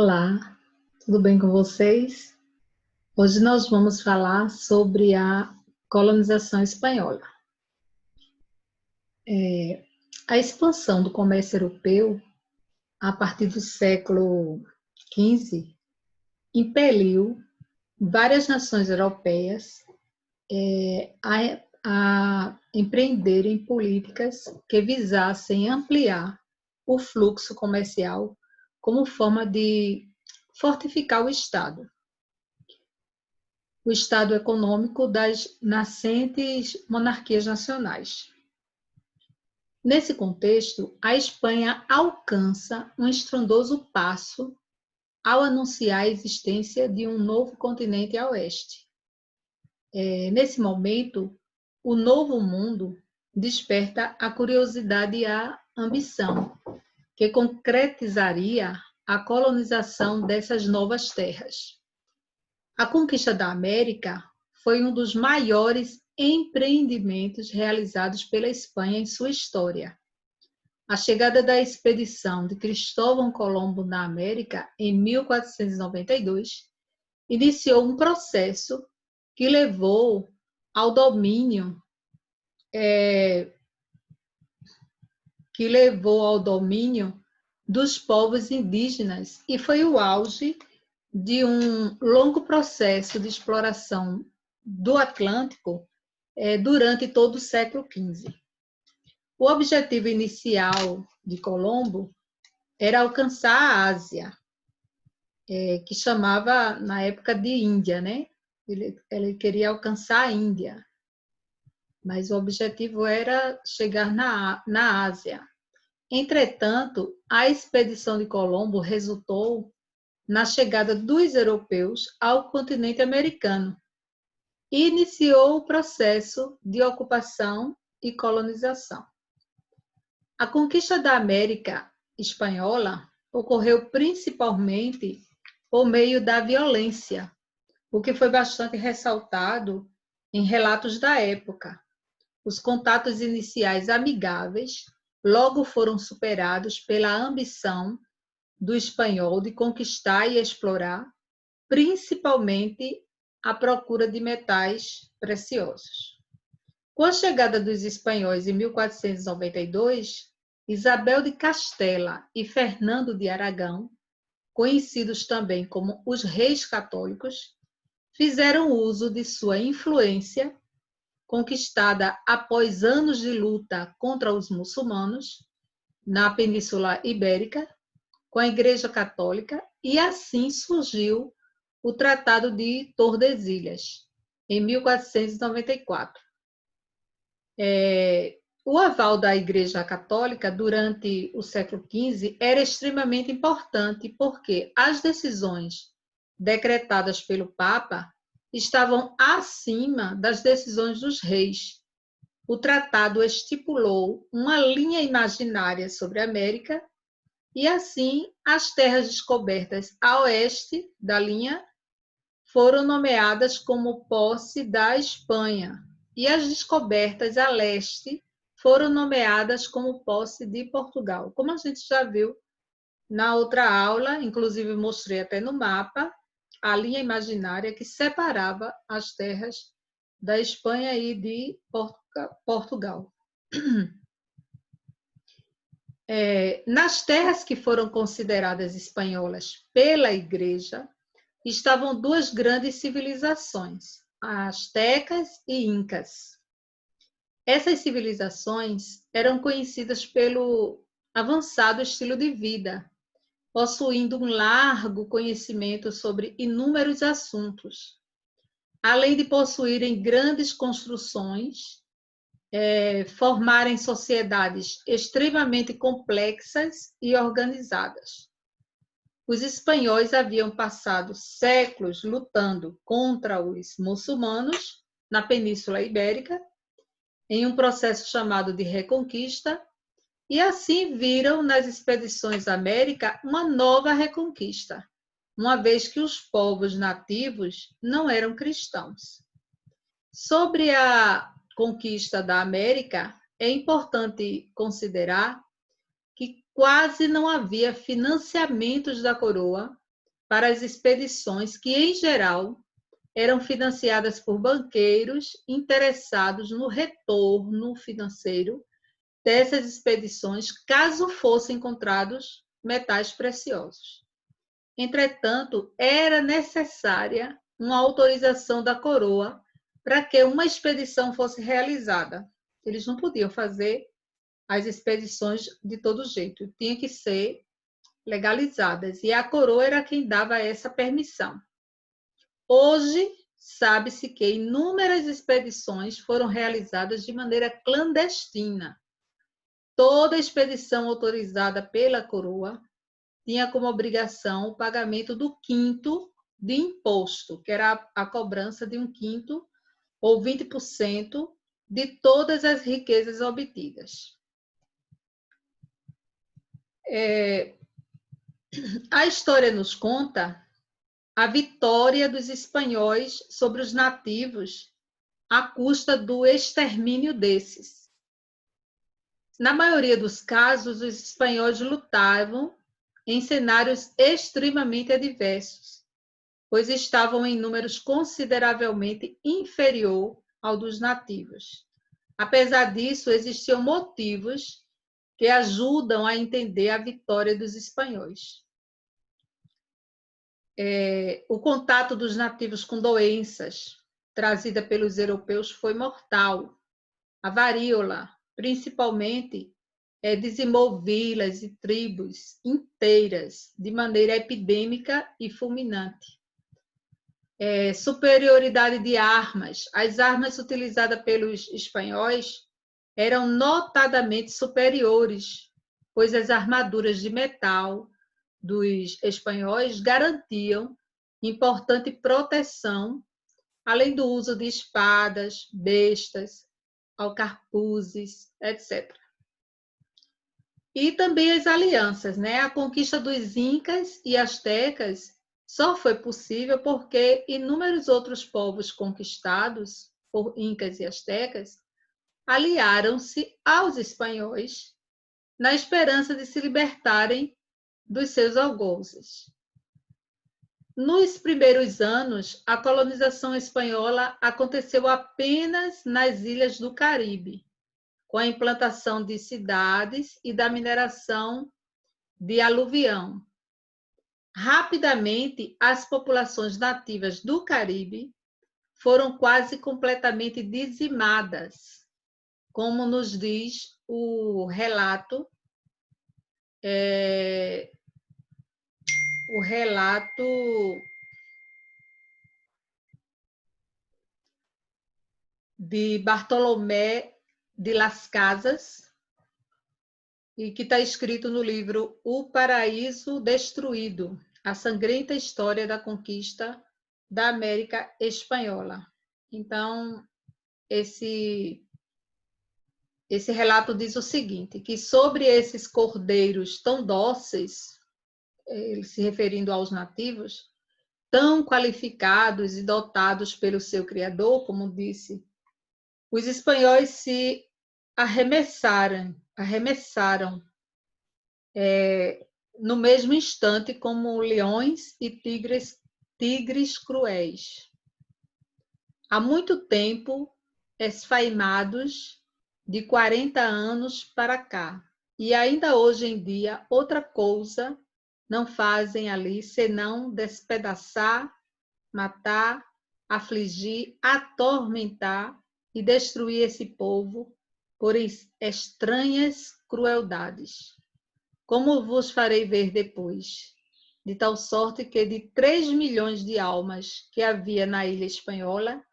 Olá, tudo bem com vocês? Hoje nós vamos falar sobre a colonização espanhola. A expansão do comércio europeu a partir do século XV impeliu várias nações europeias a empreenderem políticas que visassem ampliar o fluxo comercial como forma de fortificar o estado econômico das nascentes monarquias nacionais. Nesse contexto, a Espanha alcança um estrondoso passo ao anunciar a existência de um novo continente a oeste. Nesse momento, o novo mundo desperta a curiosidade e a ambição, que concretizaria a colonização dessas novas terras. A conquista da América foi um dos maiores empreendimentos realizados pela Espanha em sua história. A chegada da expedição de Cristóvão Colombo na América em 1492 iniciou um processo que levou ao domínio dos povos indígenas e foi o auge de um longo processo de exploração do Atlântico durante todo o século XV. O objetivo inicial de Colombo era alcançar a Ásia, que chamava na época de Índia, né? Ele queria alcançar a Índia, mas o objetivo era chegar na Ásia. Entretanto, a expedição de Colombo resultou na chegada dos europeus ao continente americano e iniciou o processo de ocupação e colonização. A conquista da América espanhola ocorreu principalmente por meio da violência, o que foi bastante ressaltado em relatos da época. Os contatos iniciais amigáveis logo foram superados pela ambição do espanhol de conquistar e explorar, principalmente a procura de metais preciosos. Com a chegada dos espanhóis em 1492, Isabel de Castela e Fernando de Aragão, conhecidos também como os reis católicos, fizeram uso de sua influência, conquistada após anos de luta contra os muçulmanos na Península Ibérica, com a Igreja Católica, e assim surgiu o Tratado de Tordesilhas, em 1494. O aval da Igreja Católica durante o século XV era extremamente importante, porque as decisões decretadas pelo Papa estavam acima das decisões dos reis. O tratado estipulou uma linha imaginária sobre a América e, assim, as terras descobertas a oeste da linha foram nomeadas como posse da Espanha e as descobertas a leste foram nomeadas como posse de Portugal. Como a gente já viu na outra aula, inclusive mostrei até no mapa, a linha imaginária que separava as terras da Espanha e de Portugal. Nas terras que foram consideradas espanholas pela Igreja, estavam duas grandes civilizações, astecas e incas. Essas civilizações eram conhecidas pelo avançado estilo de vida, possuindo um largo conhecimento sobre inúmeros assuntos, além de possuírem grandes construções, formarem sociedades extremamente complexas e organizadas. Os espanhóis haviam passado séculos lutando contra os muçulmanos na Península Ibérica, em um processo chamado de reconquista, e assim viram nas expedições à América uma nova reconquista, uma vez que os povos nativos não eram cristãos. Sobre a conquista da América, é importante considerar que quase não havia financiamentos da coroa para as expedições que, em geral, eram financiadas por banqueiros interessados no retorno financeiro dessas expedições, caso fossem encontrados metais preciosos. Entretanto, era necessária uma autorização da coroa para que uma expedição fosse realizada. Eles não podiam fazer as expedições de todo jeito, tinha que ser legalizadas, e a coroa era quem dava essa permissão. Hoje, sabe-se que inúmeras expedições foram realizadas de maneira clandestina. Toda expedição autorizada pela coroa tinha como obrigação o pagamento do quinto de imposto, que era a cobrança de um quinto ou 20% de todas as riquezas obtidas. A história nos conta a vitória dos espanhóis sobre os nativos à custa do extermínio desses. Na maioria dos casos, os espanhóis lutavam em cenários extremamente adversos, pois estavam em números consideravelmente inferior ao dos nativos. Apesar disso, existiam motivos que ajudam a entender a vitória dos espanhóis. O contato dos nativos com doenças trazida pelos europeus foi mortal. A varíola, principalmente, dizimou vilas e tribos inteiras de maneira epidêmica e fulminante. Superioridade de armas. As armas utilizadas pelos espanhóis eram notadamente superiores, pois as armaduras de metal dos espanhóis garantiam importante proteção, além do uso de espadas, bestas, alcarpuzes, etc. E também as alianças, né? A conquista dos incas e astecas só foi possível porque inúmeros outros povos conquistados por incas e astecas aliaram-se aos espanhóis na esperança de se libertarem dos seus algozes. Nos primeiros anos, a colonização espanhola aconteceu apenas nas ilhas do Caribe, com a implantação de cidades e da mineração de aluvião. Rapidamente, as populações nativas do Caribe foram quase completamente dizimadas, como nos diz o relato de Bartolomé de Las Casas, e que está escrito no livro O Paraíso Destruído, a sangrenta história da conquista da América Espanhola. Então, esse relato diz o seguinte, que sobre esses cordeiros tão dóceis, ele se referindo aos nativos, tão qualificados e dotados pelo seu criador, como disse, os espanhóis se arremessaram no mesmo instante como leões e tigres cruéis. Há muito tempo, esfaimados de 40 anos para cá, e ainda hoje em dia, outra coisa não fazem ali senão despedaçar, matar, afligir, atormentar e destruir esse povo por estranhas crueldades. Como vos farei ver depois, de tal sorte que de 3 milhões de almas que havia na ilha espanhola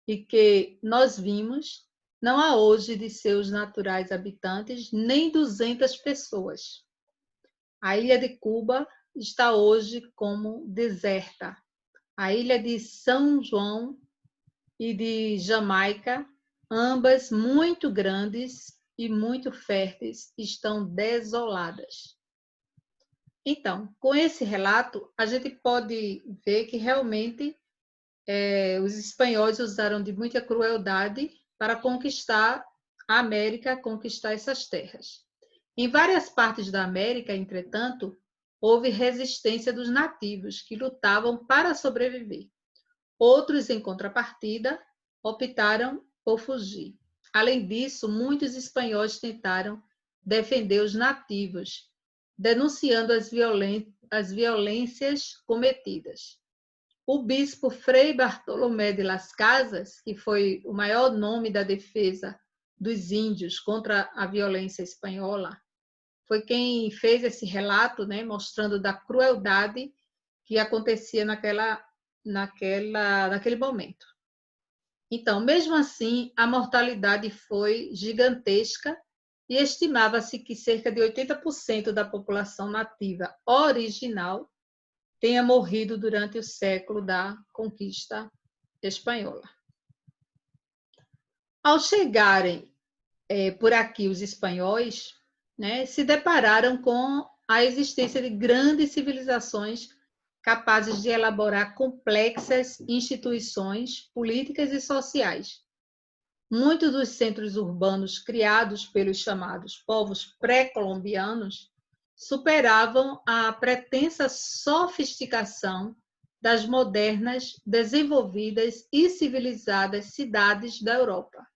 e que nós vimos, não há hoje de seus naturais habitantes nem 200 pessoas. A ilha de Cuba está hoje como deserta. A ilha de São João e de Jamaica, ambas muito grandes e muito férteis, estão desoladas. Então, com esse relato, a gente pode ver que realmente os espanhóis usaram de muita crueldade para conquistar a América, conquistar essas terras. Em várias partes da América, entretanto, houve resistência dos nativos, que lutavam para sobreviver. Outros, em contrapartida, optaram por fugir. Além disso, muitos espanhóis tentaram defender os nativos, denunciando as violências cometidas. O bispo Frei Bartolomé de Las Casas, que foi o maior nome da defesa dos índios contra a violência espanhola, foi quem fez esse relato, né, mostrando da crueldade que acontecia naquele momento. Então, mesmo assim, a mortalidade foi gigantesca e estimava-se que cerca de 80% da população nativa original tenha morrido durante o século da conquista espanhola. Ao chegarem por aqui os espanhóis, né, se depararam com a existência de grandes civilizações capazes de elaborar complexas instituições políticas e sociais. Muitos dos centros urbanos criados pelos chamados povos pré-colombianos superavam a pretensa sofisticação das modernas, desenvolvidas e civilizadas cidades da Europa.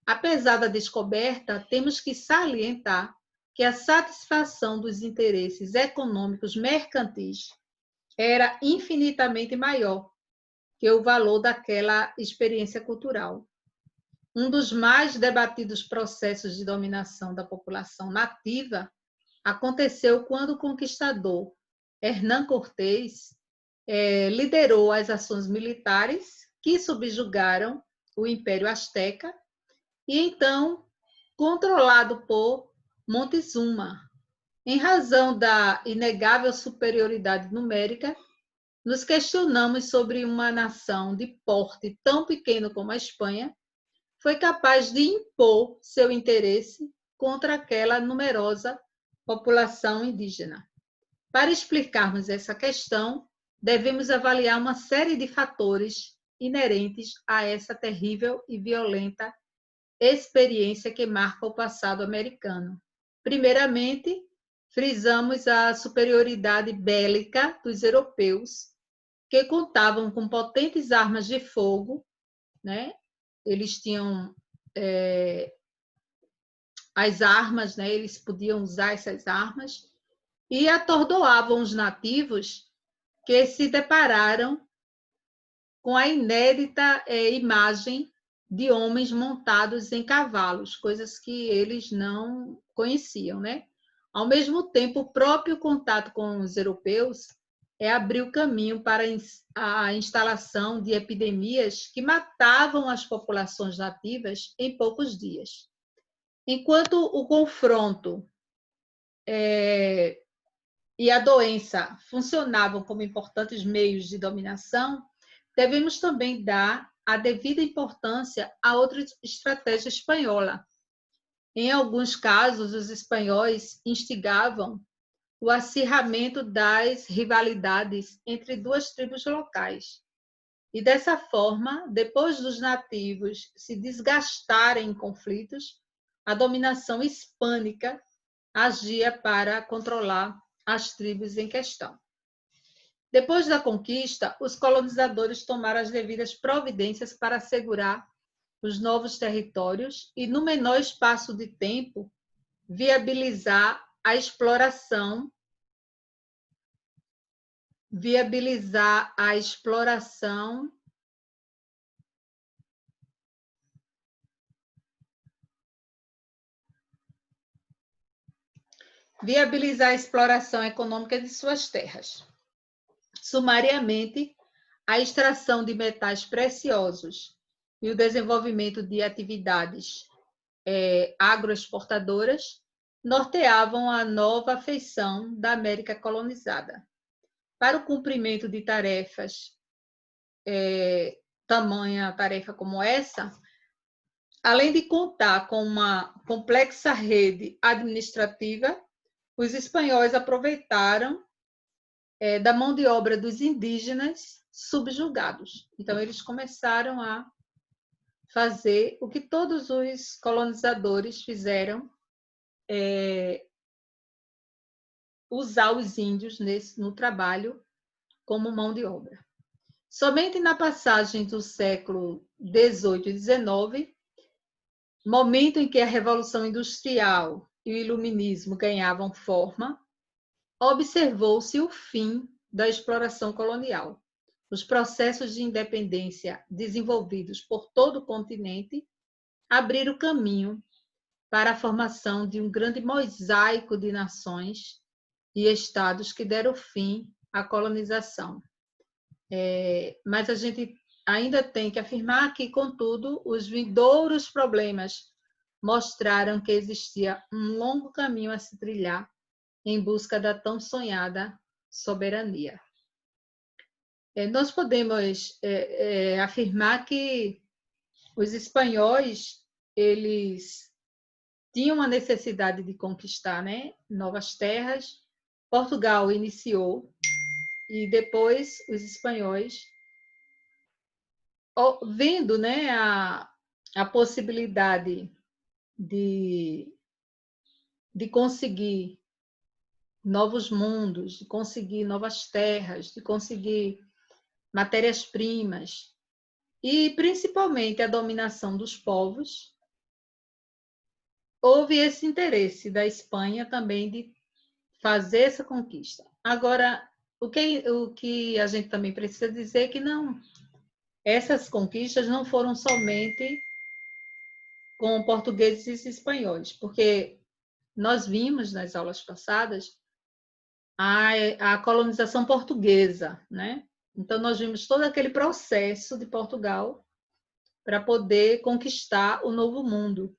Apesar da descoberta, temos que salientar que a satisfação dos interesses econômicos mercantis era infinitamente maior que o valor daquela experiência cultural. Um dos mais debatidos processos de dominação da população nativa aconteceu quando o conquistador Hernán Cortés liderou as ações militares que subjugaram o Império Azteca e então controlado por Montezuma. Em razão da inegável superioridade numérica, nos questionamos sobre uma nação de porte tão pequeno como a Espanha foi capaz de impor seu interesse contra aquela numerosa população indígena. Para explicarmos essa questão, devemos avaliar uma série de fatores inerentes a essa terrível e violenta experiência que marca o passado americano. Primeiramente, frisamos a superioridade bélica dos europeus, que contavam com potentes armas de fogo, né? Eles tinham as armas, né? Eles podiam usar essas armas e atordoavam os nativos que se depararam com a inédita imagem de homens montados em cavalos, coisas que eles não conheciam, né? Ao mesmo tempo, o próprio contato com os europeus abriu caminho para a instalação de epidemias que matavam as populações nativas em poucos dias. Enquanto o confronto e a doença funcionavam como importantes meios de dominação, devemos também dar a devida importância a outra estratégia espanhola. Em alguns casos, os espanhóis instigavam o acirramento das rivalidades entre duas tribos locais. E dessa forma, depois dos nativos se desgastarem em conflitos, a dominação hispânica agia para controlar as tribos em questão. Depois da conquista, os colonizadores tomaram as devidas providências para assegurar os novos territórios e, no menor espaço de tempo, viabilizar a exploração econômica de suas terras. Sumariamente, a extração de metais preciosos e o desenvolvimento de atividades agroexportadoras norteavam a nova feição da América colonizada. Para o cumprimento de tarefas, tamanha tarefa como essa, além de contar com uma complexa rede administrativa, os espanhóis aproveitaram da mão de obra dos indígenas subjugados. Então, eles começaram a fazer o que todos os colonizadores fizeram usar os índios no trabalho como mão de obra. Somente na passagem do século XVIII e XIX, momento em que a Revolução Industrial e o Iluminismo ganhavam forma, observou-se o fim da exploração colonial. Os processos de independência desenvolvidos por todo o continente abriram caminho para a formação de um grande mosaico de nações e estados que deram fim à colonização. Mas a gente ainda tem que afirmar que, contudo, os vindouros problemas mostraram que existia um longo caminho a se trilhar em busca da tão sonhada soberania. Nós podemos afirmar que os espanhóis, eles tinham a necessidade de conquistar, né, novas terras. Portugal iniciou e depois os espanhóis, vendo, né, a possibilidade de conseguir novos mundos, de conseguir novas terras, de conseguir matérias-primas e principalmente a dominação dos povos, houve esse interesse da Espanha também de fazer essa conquista. Agora, o que a gente também precisa dizer é que não, essas conquistas não foram somente com portugueses e espanhóis, porque nós vimos nas aulas passadas a colonização portuguesa, né? Então, nós vimos todo aquele processo de Portugal para poder conquistar o novo mundo.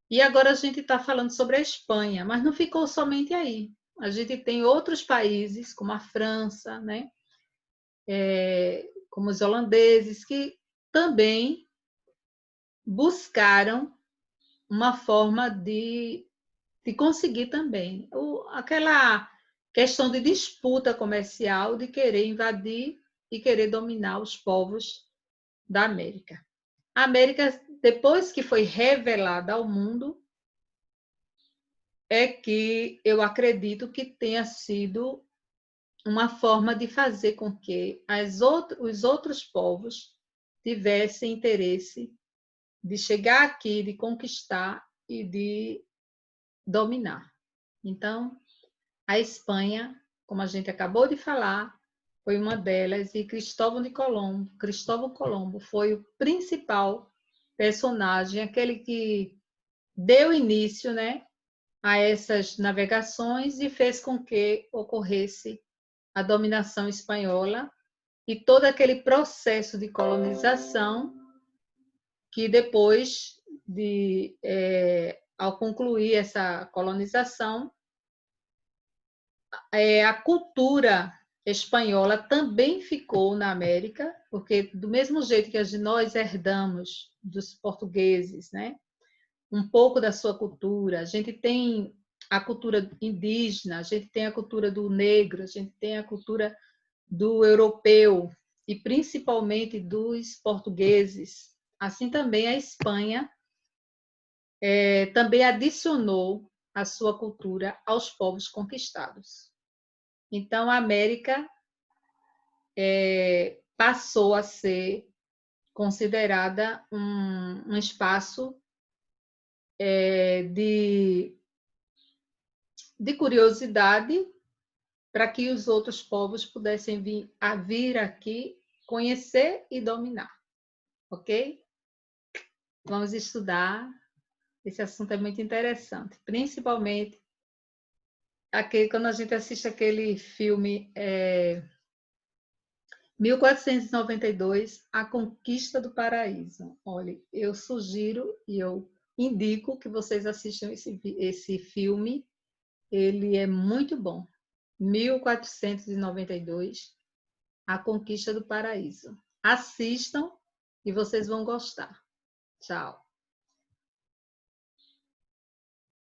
E agora a gente está falando sobre a Espanha, mas não ficou somente aí. A gente tem outros países, como a França, né? Como os holandeses, que também buscaram uma forma de conseguir também. Aquela questão de disputa comercial, de querer invadir e querer dominar os povos da América. A América, depois que foi revelada ao mundo, é que eu acredito que tenha sido uma forma de fazer com que os outros povos tivessem interesse de chegar aqui, de conquistar e de dominar. Então, a Espanha, como a gente acabou de falar, foi uma delas, e Cristóvão Colombo foi o principal personagem, aquele que deu início, né, a essas navegações e fez com que ocorresse a dominação espanhola e todo aquele processo de colonização que depois ao concluir essa colonização, a cultura espanhola também ficou na América, porque do mesmo jeito que nós herdamos dos portugueses, né, um pouco da sua cultura, a gente tem a cultura indígena, a gente tem a cultura do negro, a gente tem a cultura do europeu e principalmente dos portugueses. Assim também a Espanha também adicionou a sua cultura aos povos conquistados. Então, a América passou a ser considerada um espaço de curiosidade para que os outros povos pudessem vir aqui conhecer e dominar, ok? Vamos estudar, esse assunto é muito interessante, principalmente quando a gente assiste aquele filme 1492, A Conquista do Paraíso. Olha, eu sugiro e eu indico que vocês assistam esse filme, ele é muito bom. 1492, A Conquista do Paraíso. Assistam e vocês vão gostar. Tchau.